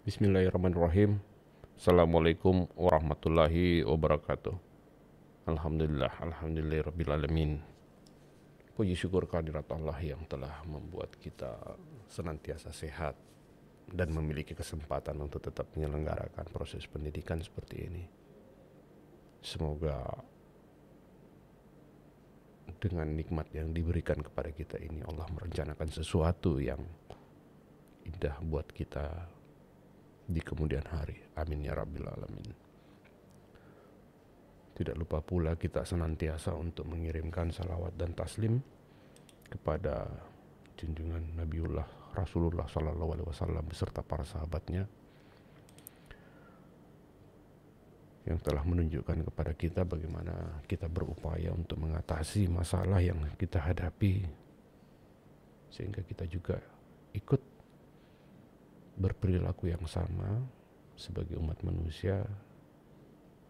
Bismillahirrahmanirrahim. Assalamualaikum warahmatullahi wabarakatuh. Alhamdulillahirrabbilalamin. Puji syukur kehadirat Allah yang telah membuat kita senantiasa sehat dan memiliki kesempatan untuk tetap menyelenggarakan proses pendidikan seperti ini. Semoga dengan nikmat yang diberikan kepada kita ini, Allah merencanakan sesuatu yang indah buat kita di kemudian hari. Amin ya rabbil alamin. Tidak lupa pula kita senantiasa untuk mengirimkan salawat dan taslim kepada junjungan Nabiullah Rasulullah Sallallahu Alaihi Wasallam beserta para sahabatnya yang telah menunjukkan kepada kita bagaimana kita berupaya untuk mengatasi masalah yang kita hadapi, sehingga kita juga ikut berperilaku yang sama sebagai umat manusia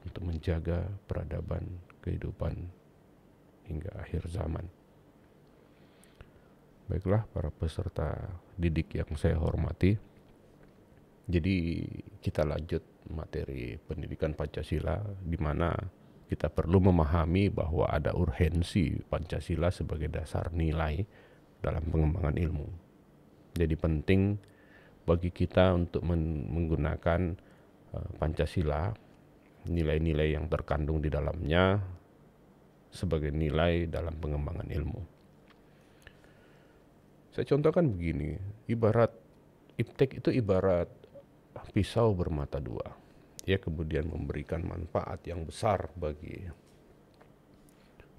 untuk menjaga peradaban kehidupan hingga akhir zaman. Baiklah para peserta didik yang saya hormati, jadi kita lanjut materi pendidikan Pancasila, di mana kita perlu memahami bahwa ada urgensi Pancasila sebagai dasar nilai dalam pengembangan ilmu. Jadi penting bagi kita untuk menggunakan Pancasila, nilai-nilai yang terkandung di dalamnya sebagai nilai dalam pengembangan ilmu. Saya contohkan begini, iptek itu ibarat pisau bermata dua. Ia kemudian memberikan manfaat yang besar bagi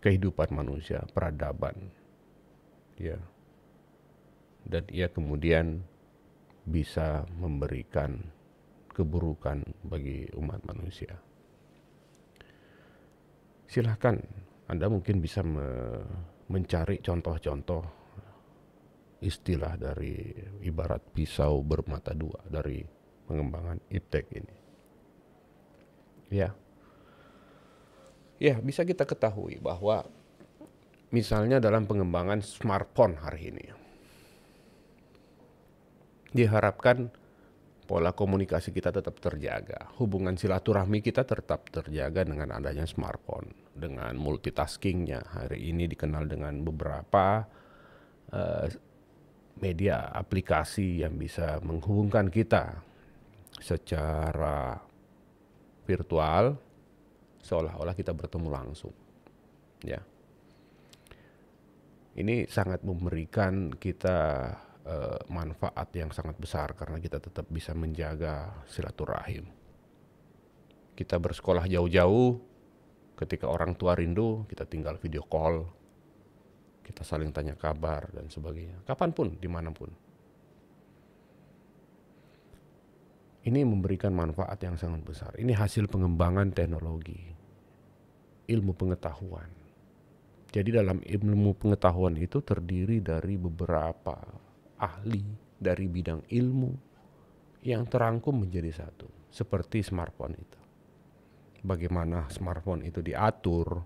kehidupan manusia, peradaban. Ya. Dan ia kemudian bisa memberikan keburukan bagi umat manusia. Silahkan Anda mungkin bisa mencari contoh-contoh istilah dari ibarat pisau bermata dua dari pengembangan iptek ini. Ya, bisa kita ketahui bahwa misalnya dalam pengembangan smartphone hari ini, diharapkan pola komunikasi kita tetap terjaga, hubungan silaturahmi kita tetap terjaga dengan adanya smartphone, dengan multitaskingnya. Hari ini dikenal dengan beberapa media aplikasi yang bisa menghubungkan kita secara virtual, seolah-olah kita bertemu langsung. Ya, ini sangat memberikan kita manfaat yang sangat besar karena kita tetap bisa menjaga silaturahim. Kita bersekolah jauh-jauh, ketika orang tua rindu, kita tinggal video call, kita saling tanya kabar dan sebagainya, kapanpun, dimanapun. Ini memberikan manfaat yang sangat besar. Ini hasil pengembangan teknologi, ilmu pengetahuan. Jadi dalam ilmu pengetahuan itu terdiri dari beberapa ahli dari bidang ilmu yang terangkum menjadi satu, seperti smartphone itu. Bagaimana smartphone itu diatur,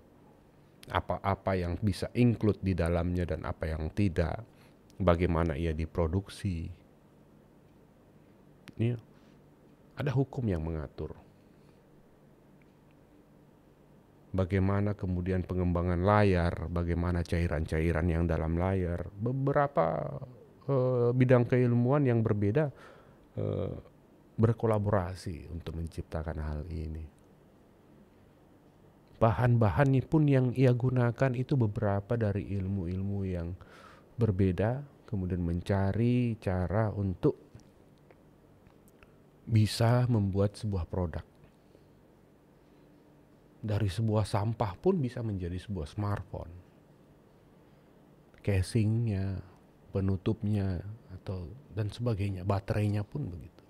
apa-apa yang bisa include di dalamnya dan apa yang tidak, bagaimana ia diproduksi. Ini ada hukum yang mengatur. Bagaimana kemudian pengembangan layar, bagaimana cairan-cairan yang dalam layar, beberapa bidang keilmuan yang berbeda berkolaborasi untuk menciptakan hal ini. Bahan-bahan pun yang ia gunakan itu beberapa dari ilmu-ilmu yang berbeda, kemudian mencari cara untuk bisa membuat sebuah produk. Dari sebuah sampah pun bisa menjadi sebuah smartphone. Casingnya, penutupnya, dan sebagainya, baterainya pun begitu.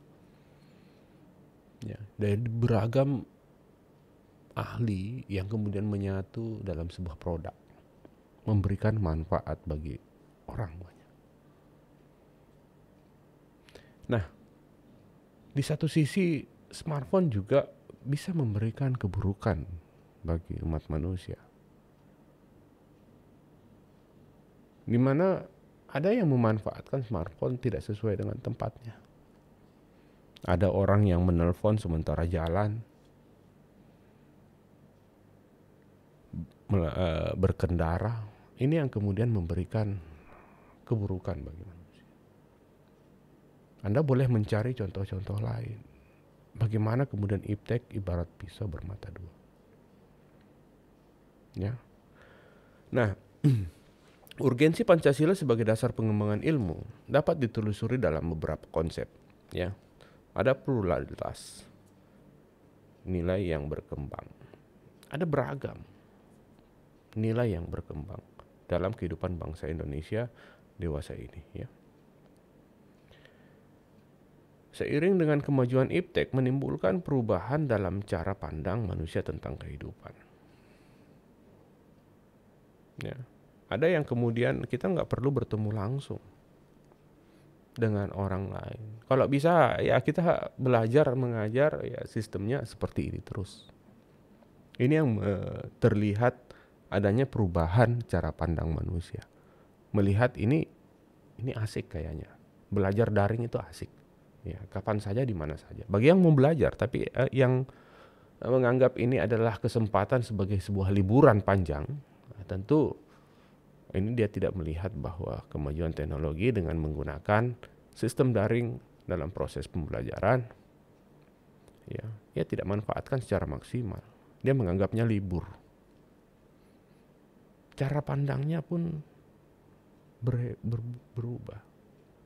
Ya, dari beragam ahli yang kemudian menyatu dalam sebuah produk, memberikan manfaat bagi orang banyak. Nah, di satu sisi smartphone juga bisa memberikan keburukan bagi umat manusia, di mana ada yang memanfaatkan smartphone tidak sesuai dengan tempatnya. Ada orang yang menelpon sementara jalan, berkendara. Ini yang kemudian memberikan keburukan bagi manusia. Anda boleh mencari contoh-contoh lain. Bagaimana kemudian iptek ibarat pisau bermata dua. Ya. Nah, urgensi Pancasila sebagai dasar pengembangan ilmu dapat ditelusuri dalam beberapa konsep. Ya, ada pluralitas, nilai yang berkembang. Ada beragam nilai yang berkembang dalam kehidupan bangsa Indonesia dewasa ini. Ya. Seiring dengan kemajuan iptek menimbulkan perubahan dalam cara pandang manusia tentang kehidupan. Ya. Ada yang kemudian kita nggak perlu bertemu langsung dengan orang lain. Kalau bisa ya kita belajar mengajar ya sistemnya seperti ini terus. Ini yang terlihat adanya perubahan cara pandang manusia. Melihat ini asik kayaknya. Belajar daring itu asik. Ya, kapan saja di mana saja. Bagi yang mau belajar, tapi yang menganggap ini adalah kesempatan sebagai sebuah liburan panjang, tentu ini dia tidak melihat bahwa kemajuan teknologi dengan menggunakan sistem daring dalam proses pembelajaran, ya tidak manfaatkan secara maksimal. Dia menganggapnya libur. Cara pandangnya pun berubah.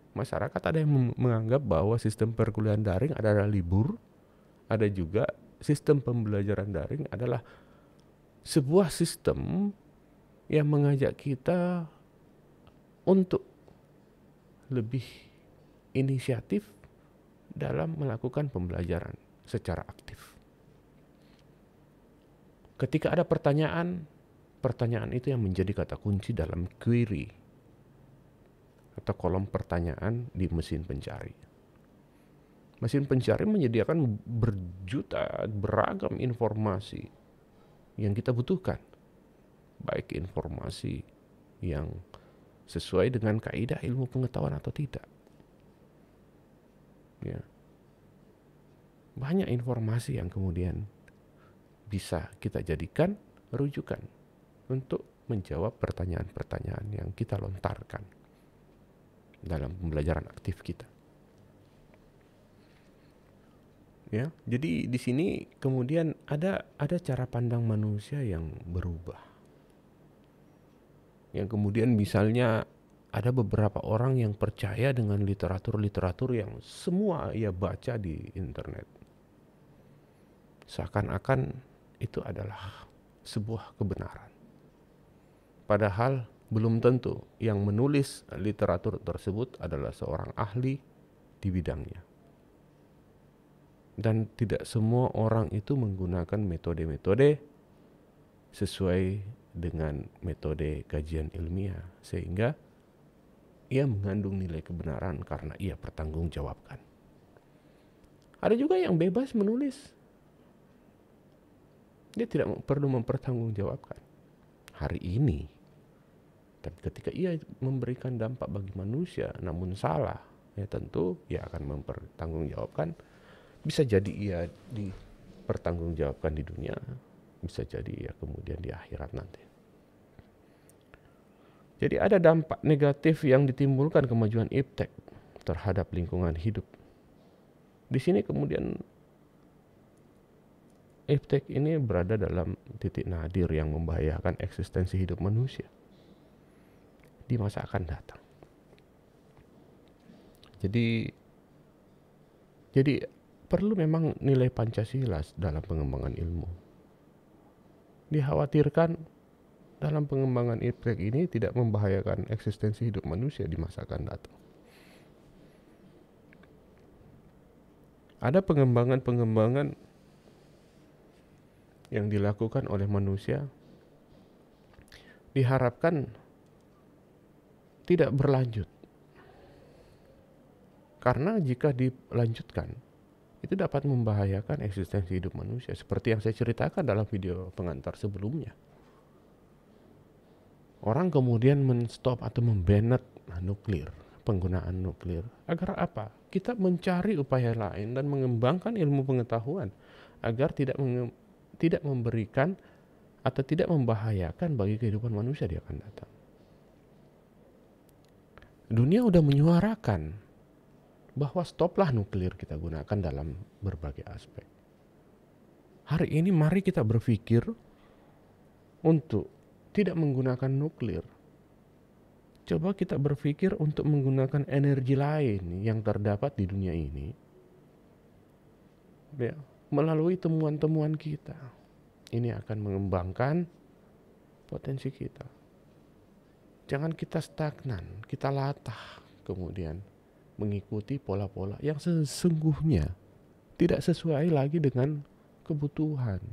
Masyarakat ada yang menganggap bahwa sistem perkuliahan daring adalah libur, ada juga sistem pembelajaran daring adalah sebuah sistem yang mengajak kita untuk lebih inisiatif dalam melakukan pembelajaran secara aktif. Ketika ada pertanyaan itu yang menjadi kata kunci dalam query atau kolom pertanyaan di mesin pencari. Mesin pencari menyediakan beragam informasi yang kita butuhkan. Baik informasi yang sesuai dengan kaidah ilmu pengetahuan atau tidak. Ya. Banyak informasi yang kemudian bisa kita jadikan rujukan untuk menjawab pertanyaan-pertanyaan yang kita lontarkan dalam pembelajaran aktif kita. Ya, jadi di sini kemudian ada cara pandang manusia yang berubah. Yang kemudian misalnya ada beberapa orang yang percaya dengan literatur-literatur yang semua ia baca di internet. Seakan-akan itu adalah sebuah kebenaran. Padahal belum tentu yang menulis literatur tersebut adalah seorang ahli di bidangnya. Dan tidak semua orang itu menggunakan metode-metode sesuai dengan metode kajian ilmiah, sehingga ia mengandung nilai kebenaran karena ia pertanggungjawabkan. Ada juga yang bebas menulis. Dia tidak perlu mempertanggungjawabkan. Hari ini, tapi ketika ia memberikan dampak bagi manusia namun salah, ya tentu ia akan mempertanggungjawabkan. Bisa jadi ia dipertanggungjawabkan di dunia, bisa jadi ia kemudian di akhirat nanti. Jadi ada dampak negatif yang ditimbulkan kemajuan iptek terhadap lingkungan hidup. Di sini kemudian iptek ini berada dalam titik nadir yang membahayakan eksistensi hidup manusia di masa akan datang. Jadi perlu memang nilai Pancasila dalam pengembangan ilmu. Dikhawatirkan dalam pengembangan iptek ini tidak membahayakan eksistensi hidup manusia di masa akan datang. Ada pengembangan yang dilakukan oleh manusia diharapkan tidak berlanjut. Karena jika dilanjutkan, itu dapat membahayakan eksistensi hidup manusia. Seperti yang saya ceritakan dalam video pengantar sebelumnya. Orang kemudian men-stop atau membanet nuklir. penggunaan nuklir. Agar apa? Kita mencari upaya lain dan mengembangkan ilmu pengetahuan agar tidak memberikan atau tidak membahayakan bagi kehidupan manusia di akan datang. Dunia udah menyuarakan bahwa stoplah nuklir kita gunakan dalam berbagai aspek. Hari ini mari kita berpikir untuk tidak menggunakan nuklir. Coba kita berpikir untuk menggunakan energi lain yang terdapat di dunia ini, ya, melalui temuan-temuan kita. Ini akan mengembangkan potensi kita. Jangan kita stagnan, kita latah, kemudian mengikuti pola-pola yang sesungguhnya tidak sesuai lagi dengan kebutuhan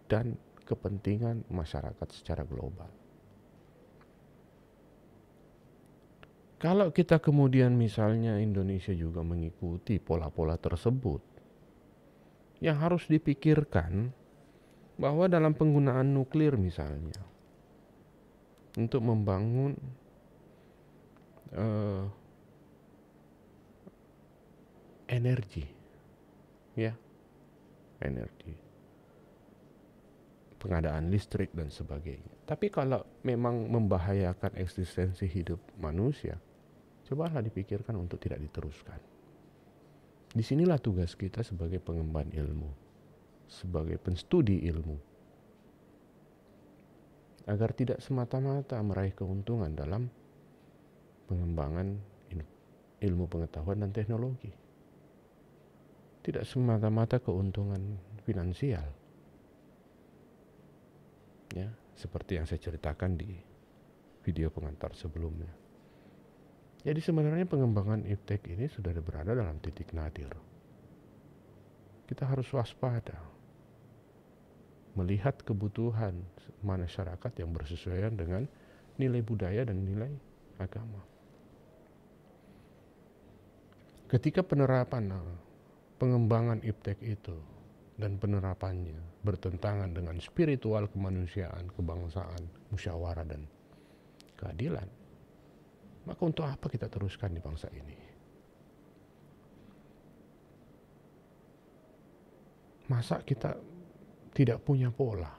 dan kepentingan masyarakat secara global. Kalau kita kemudian misalnya Indonesia juga mengikuti pola-pola tersebut, yang harus dipikirkan bahwa dalam penggunaan nuklir misalnya, untuk membangun energi, ya, energi, pengadaan listrik dan sebagainya. Tapi kalau memang membahayakan eksistensi hidup manusia, cobalah dipikirkan untuk tidak diteruskan. Disinilah tugas kita sebagai pengemban ilmu, sebagai penstudi ilmu, agar tidak semata-mata meraih keuntungan dalam pengembangan ilmu pengetahuan dan teknologi. Tidak semata-mata keuntungan finansial, ya, seperti yang saya ceritakan di video pengantar sebelumnya. Jadi sebenarnya pengembangan iptek ini sudah berada dalam titik nadir. Kita harus waspada, melihat kebutuhan masyarakat yang bersesuaian dengan nilai budaya dan nilai agama. Ketika penerapan pengembangan iptek itu dan penerapannya bertentangan dengan spiritual kemanusiaan, kebangsaan, musyawarah dan keadilan, maka untuk apa kita teruskan di bangsa ini? Masa kita tidak punya pola?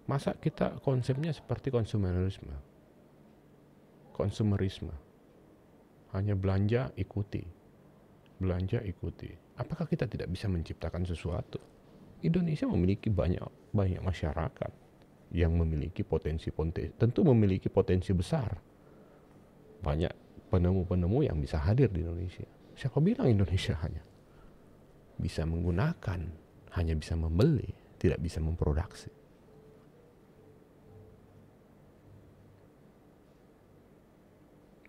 Masa kita konsepnya seperti konsumerisme? Hanya belanja ikuti. Belanja ikuti. Apakah kita tidak bisa menciptakan sesuatu? Indonesia memiliki banyak masyarakat yang memiliki potensi, tentu memiliki potensi besar. Banyak penemu-penemu yang bisa hadir di Indonesia. Siapa bilang Indonesia hanya bisa menggunakan, hanya bisa membeli, tidak bisa memproduksi?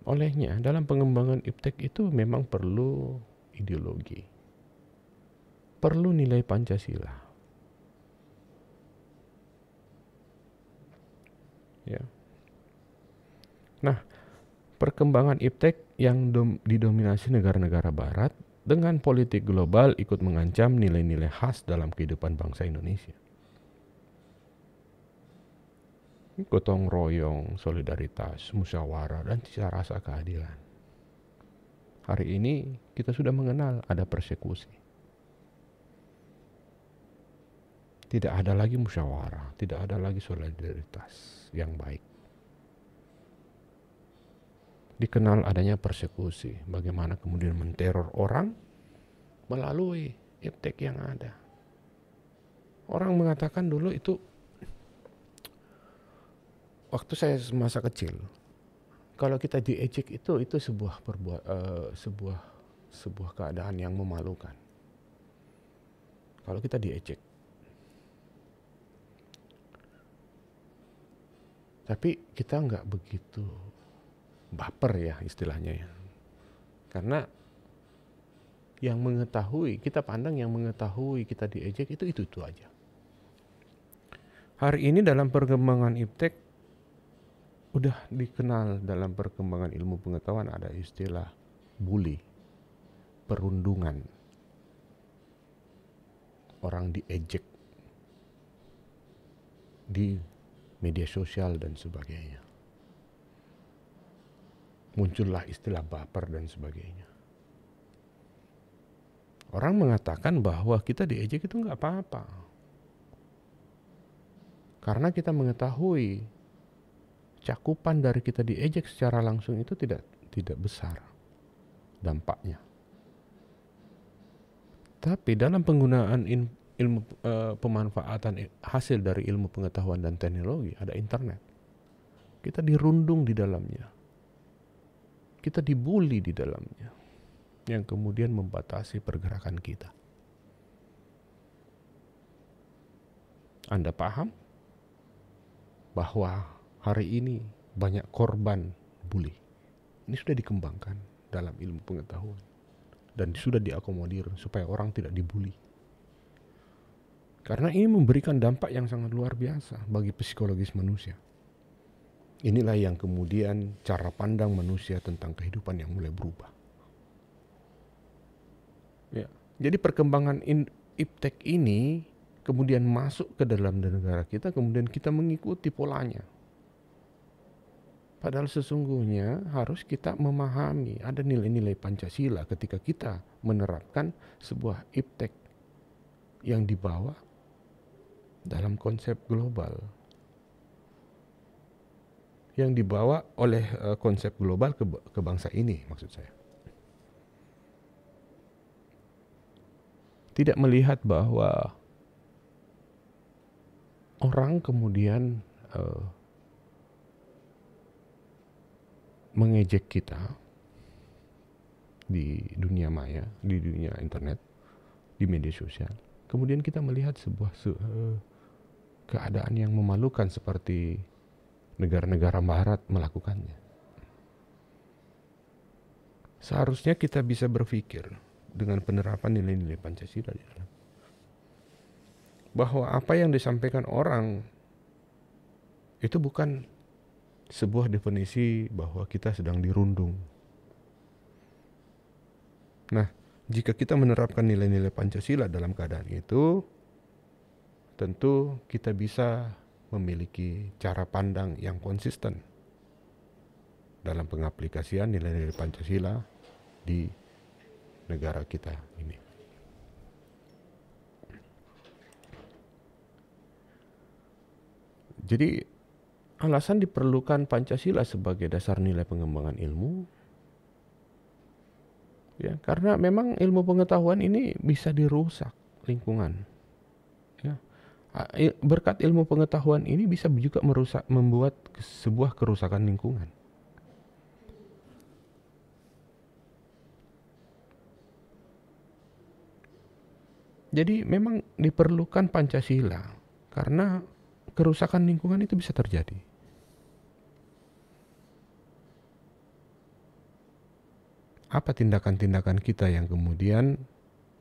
Olehnya, dalam pengembangan iptek itu memang perlu ideologi, perlu nilai Pancasila. Ya. Nah, perkembangan iptek yang didominasi negara-negara barat dengan politik global ikut mengancam nilai-nilai khas dalam kehidupan bangsa Indonesia. Gotong royong, solidaritas, musyawarah, dan cita rasa keadilan. Hari ini kita sudah mengenal ada persekusi. Tidak ada lagi musyawarah, tidak ada lagi solidaritas yang baik. Dikenal adanya persekusi, bagaimana kemudian menteror orang melalui iptek yang ada. Orang mengatakan dulu itu, waktu saya masa kecil, kalau kita diejek itu sebuah keadaan yang memalukan. Kalau kita diejek. Tapi kita nggak begitu baper ya istilahnya ya. Karena yang mengetahui, kita pandang yang mengetahui kita diejek itu aja. Hari ini dalam perkembangan iptek udah dikenal dalam perkembangan ilmu pengetahuan ada istilah bully, perundungan. Orang diejek di media sosial dan sebagainya. muncullah istilah baper dan sebagainya. Orang mengatakan bahwa kita diejek itu nggak apa-apa, karena kita mengetahui cakupan dari kita diejek secara langsung itu tidak besar dampaknya. Tapi dalam penggunaan ilmu pemanfaatan hasil dari ilmu pengetahuan dan teknologi, ada internet. Kita dirundung di dalamnya. Kita dibully di dalamnya. Yang kemudian membatasi pergerakan kita. Anda paham bahwa hari ini banyak korban bully. Ini sudah dikembangkan dalam ilmu pengetahuan dan sudah diakomodir supaya orang tidak dibully. Karena ini memberikan dampak yang sangat luar biasa bagi psikologis manusia. Inilah yang kemudian cara pandang manusia tentang kehidupan yang mulai berubah. Ya, jadi perkembangan iptek ini kemudian masuk ke dalam negara kita, kemudian kita mengikuti polanya. Padahal sesungguhnya harus kita memahami ada nilai-nilai Pancasila ketika kita menerapkan sebuah iptek yang dibawa dalam konsep global. Yang dibawa oleh konsep global ke bangsa ini, maksud saya. Tidak melihat bahwa orang kemudian mengejek kita di dunia maya, di dunia internet, di media sosial. Kemudian kita melihat sebuah keadaan yang memalukan seperti negara-negara barat melakukannya. Seharusnya kita bisa berpikir dengan penerapan nilai-nilai Pancasila di dalam, bahwa apa yang disampaikan orang itu bukan sebuah definisi bahwa kita sedang dirundung. Nah, jika kita menerapkan nilai-nilai Pancasila dalam keadaan itu, tentu kita bisa memiliki cara pandang yang konsisten dalam pengaplikasian nilai-nilai Pancasila di negara kita ini. Jadi alasan diperlukan Pancasila sebagai dasar nilai pengembangan ilmu, ya, karena memang ilmu pengetahuan ini bisa dirusak lingkungan. Ya. Berkat ilmu pengetahuan ini bisa juga membuat sebuah kerusakan lingkungan. Jadi memang diperlukan Pancasila karena kerusakan lingkungan itu bisa terjadi. Apa tindakan-tindakan kita yang kemudian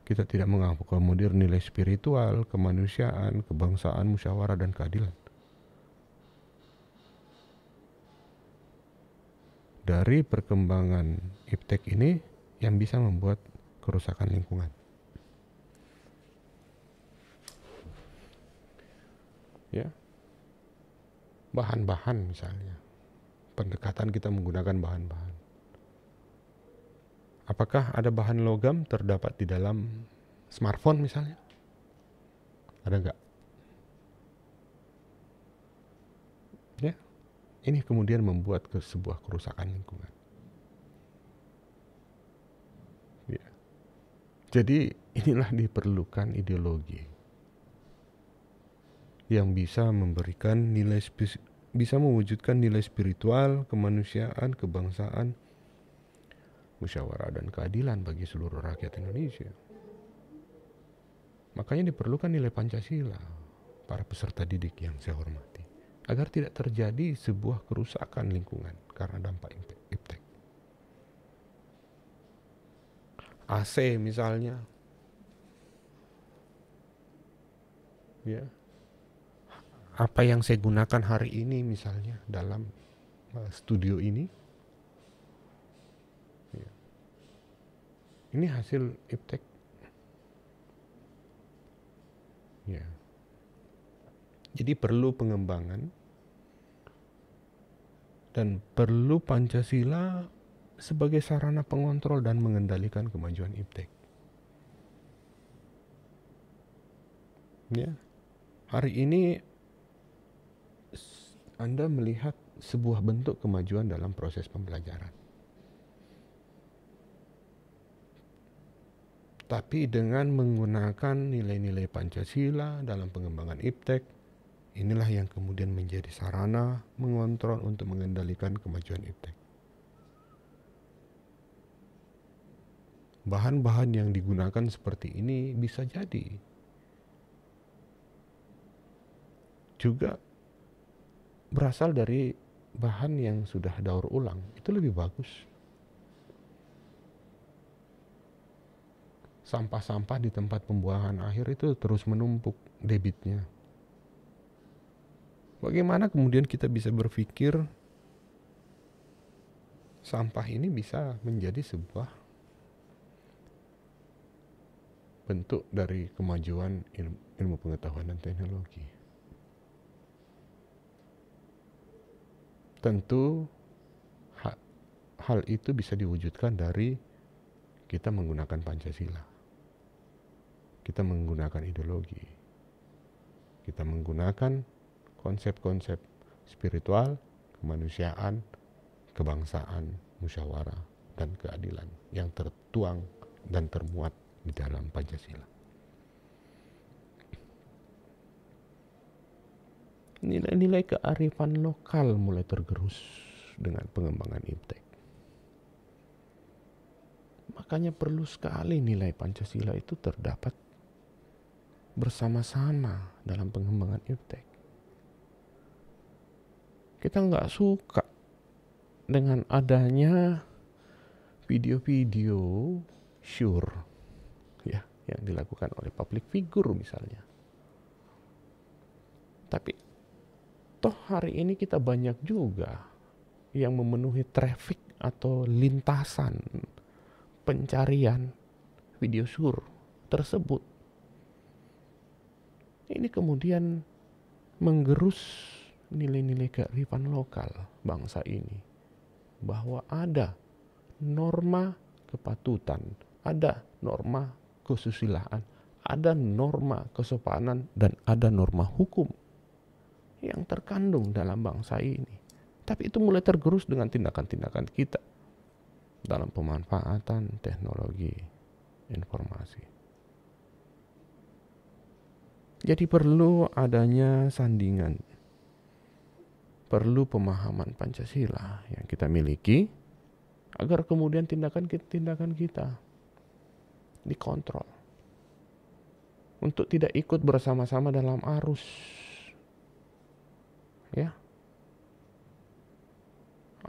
kita tidak mengakomodir nilai spiritual, kemanusiaan, kebangsaan, musyawarah, dan keadilan? Dari perkembangan iptek ini yang bisa membuat kerusakan lingkungan. Ya, bahan-bahan misalnya, pendekatan kita menggunakan bahan-bahan. Apakah ada bahan logam terdapat di dalam smartphone misalnya? Ada enggak? Ya, ini kemudian membuat sebuah kerusakan lingkungan. Ya. Jadi inilah diperlukan ideologi yang bisa memberikan nilai bisa mewujudkan nilai spiritual, kemanusiaan, kebangsaan, musyawarah dan keadilan bagi seluruh rakyat Indonesia. Makanya diperlukan nilai Pancasila, para peserta didik yang saya hormati, agar tidak terjadi sebuah kerusakan lingkungan karena dampak iptek. AC misalnya, ya, apa yang saya gunakan hari ini misalnya dalam studio ini, ya, ini hasil iptek. Ya. Jadi perlu pengembangan dan perlu Pancasila sebagai sarana pengontrol dan mengendalikan kemajuan iptek. Ya, hari ini Anda melihat sebuah bentuk kemajuan dalam proses pembelajaran. Tapi dengan menggunakan nilai-nilai Pancasila dalam pengembangan iptek, inilah yang kemudian menjadi sarana mengontrol untuk mengendalikan kemajuan iptek. Bahan-bahan yang digunakan seperti ini bisa jadi juga berasal dari bahan yang sudah daur ulang. Itu lebih bagus. Sampah-sampah di tempat pembuangan akhir itu terus menumpuk debitnya. Bagaimana kemudian kita bisa berpikir sampah ini bisa menjadi sebuah bentuk dari kemajuan ilmu pengetahuan dan teknologi? Tentu hal itu bisa diwujudkan dari kita menggunakan Pancasila. Kita menggunakan ideologi. Kita menggunakan konsep-konsep spiritual, kemanusiaan, kebangsaan, musyawarah, dan keadilan yang tertuang dan termuat di dalam Pancasila. Nilai-nilai kearifan lokal mulai tergerus dengan pengembangan iptek. Makanya perlu sekali nilai Pancasila itu terdapat bersama-sama dalam pengembangan iptek. Kita nggak suka dengan adanya video-video sure ya yang dilakukan oleh public figure misalnya. Tapi toh hari ini kita banyak juga yang memenuhi traffic atau lintasan pencarian video sure tersebut. Ini kemudian menggerus nilai-nilai kearifan lokal bangsa ini, bahwa ada norma kepatutan, ada norma kesusilaan, ada norma kesopanan, dan ada norma hukum yang terkandung dalam bangsa ini. Tapi itu mulai tergerus dengan tindakan-tindakan kita dalam pemanfaatan teknologi informasi. Jadi perlu adanya sandingan, perlu pemahaman Pancasila yang kita miliki agar kemudian tindakan kita dikontrol untuk tidak ikut bersama-sama dalam arus, ya,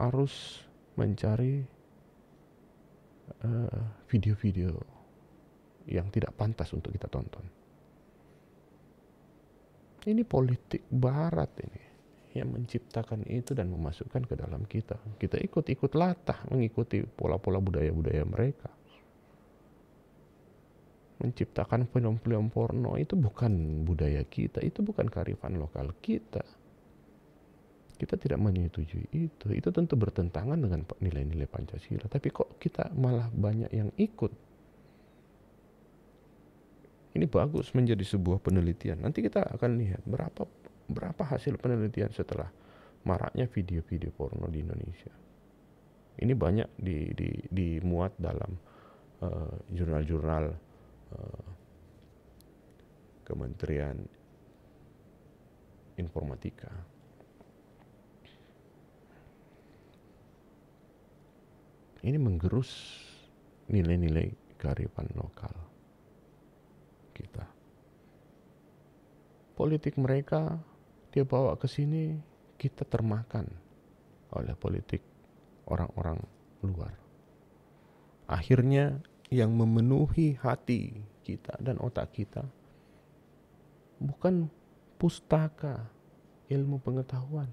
arus mencari video-video yang tidak pantas untuk kita tonton. Ini politik barat ini yang menciptakan itu dan memasukkan ke dalam kita. Kita ikut-ikut latah mengikuti pola-pola budaya-budaya mereka. Menciptakan film-film porno itu bukan budaya kita, itu bukan kearifan lokal kita. Kita tidak menyetujui itu. Itu tentu bertentangan dengan nilai-nilai Pancasila. Tapi kok kita malah banyak yang ikut. Ini bagus menjadi sebuah penelitian. Nanti kita akan lihat berapa hasil penelitian setelah maraknya video-video porno di Indonesia. Ini banyak dimuat dalam jurnal-jurnal Kementerian Informatika. Ini menggerus nilai-nilai kearifan lokal kita. Politik mereka dia bawa ke sini, kita termakan oleh politik orang-orang luar. Akhirnya yang memenuhi hati kita dan otak kita bukan pustaka ilmu pengetahuan.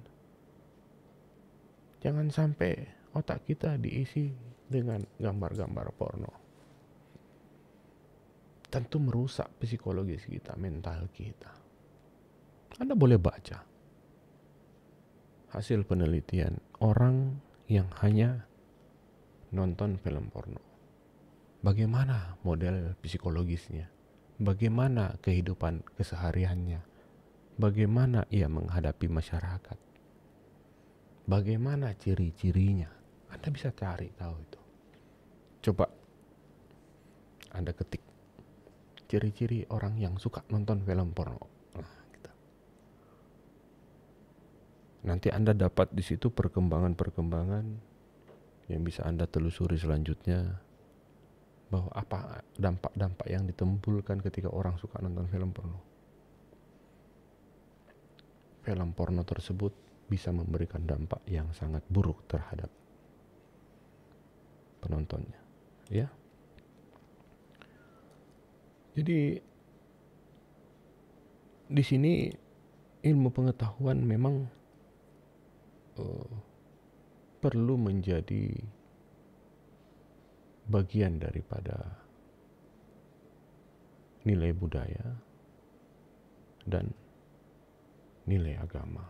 Jangan sampai otak kita diisi dengan gambar-gambar porno. Tentu merusak psikologis kita, mental kita. Anda boleh baca hasil penelitian orang yang hanya nonton film porno. Bagaimana model psikologisnya? Bagaimana kehidupan kesehariannya? Bagaimana ia menghadapi masyarakat? Bagaimana ciri-cirinya? Anda bisa cari tahu itu. Coba Anda ketik ciri-ciri orang yang suka nonton film porno. Nah, gitu. Nanti Anda dapat di situ perkembangan-perkembangan yang bisa Anda telusuri selanjutnya, bahwa apa dampak-dampak yang ditimbulkan ketika orang suka nonton film porno. Film porno tersebut bisa memberikan dampak yang sangat buruk terhadap penontonnya, ya. Jadi di sini ilmu pengetahuan memang perlu menjadi bagian daripada nilai budaya dan nilai agama,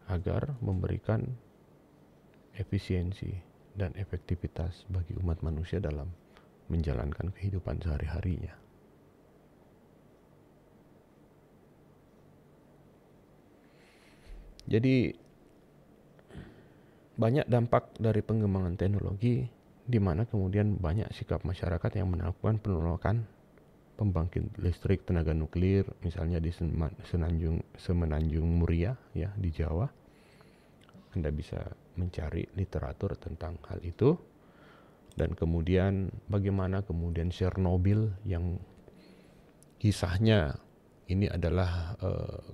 agar memberikan efisiensi dan efektivitas bagi umat manusia dalam menjalankan kehidupan sehari-harinya. Jadi banyak dampak dari pengembangan teknologi, di mana kemudian banyak sikap masyarakat yang melakukan penolakan pembangkit listrik tenaga nuklir, misalnya di Semenanjung Muria, ya, di Jawa. Anda bisa mencari literatur tentang hal itu. Dan kemudian bagaimana kemudian Chernobyl, yang kisahnya ini adalah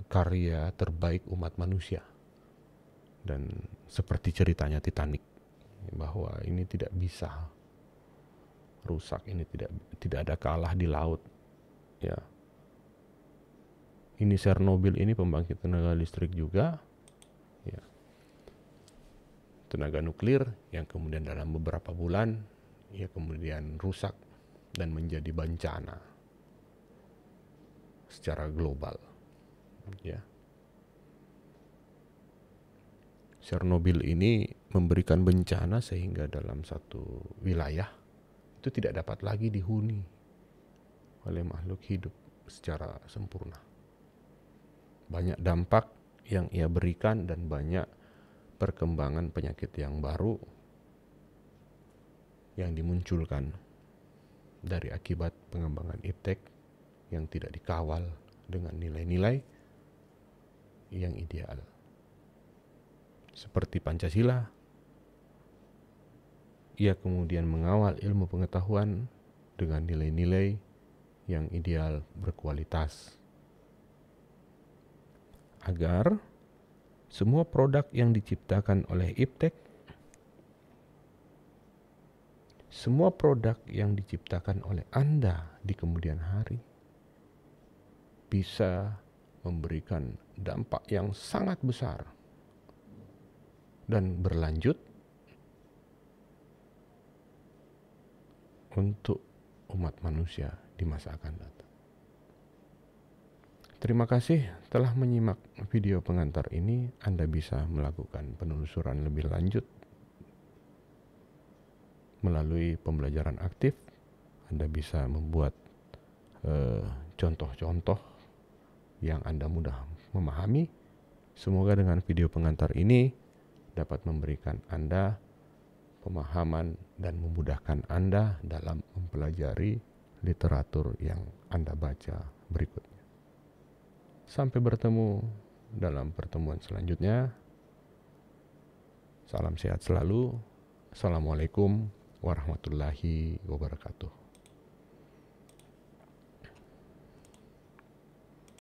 karya terbaik umat manusia, dan seperti ceritanya Titanic, bahwa ini tidak bisa rusak, ini tidak ada kalah di laut, ya. Ini Chernobyl ini pembangkit tenaga listrik juga, ya, tenaga nuklir, yang kemudian dalam beberapa bulan ya kemudian rusak dan menjadi bencana secara global, ya. Chernobyl ini memberikan bencana sehingga dalam satu wilayah itu tidak dapat lagi dihuni oleh makhluk hidup secara sempurna. Banyak dampak yang ia berikan dan banyak perkembangan penyakit yang baru yang dimunculkan dari akibat pengembangan iptek yang tidak dikawal dengan nilai-nilai yang ideal. Seperti Pancasila, ia kemudian mengawal ilmu pengetahuan dengan nilai-nilai yang ideal berkualitas, agar semua produk yang diciptakan oleh iptek, semua produk yang diciptakan oleh Anda di kemudian hari bisa memberikan dampak yang sangat besar dan berlanjut untuk umat manusia di masa akan datang. Terima kasih telah menyimak video pengantar ini. Anda bisa melakukan penelusuran lebih lanjut melalui pembelajaran aktif. Anda bisa membuat contoh-contoh yang Anda mudah memahami. Semoga dengan video pengantar ini dapat memberikan Anda pemahaman dan memudahkan Anda dalam mempelajari literatur yang Anda baca berikutnya. Sampai bertemu dalam pertemuan selanjutnya. Salam sehat selalu. Assalamualaikum warahmatullahi wabarakatuh.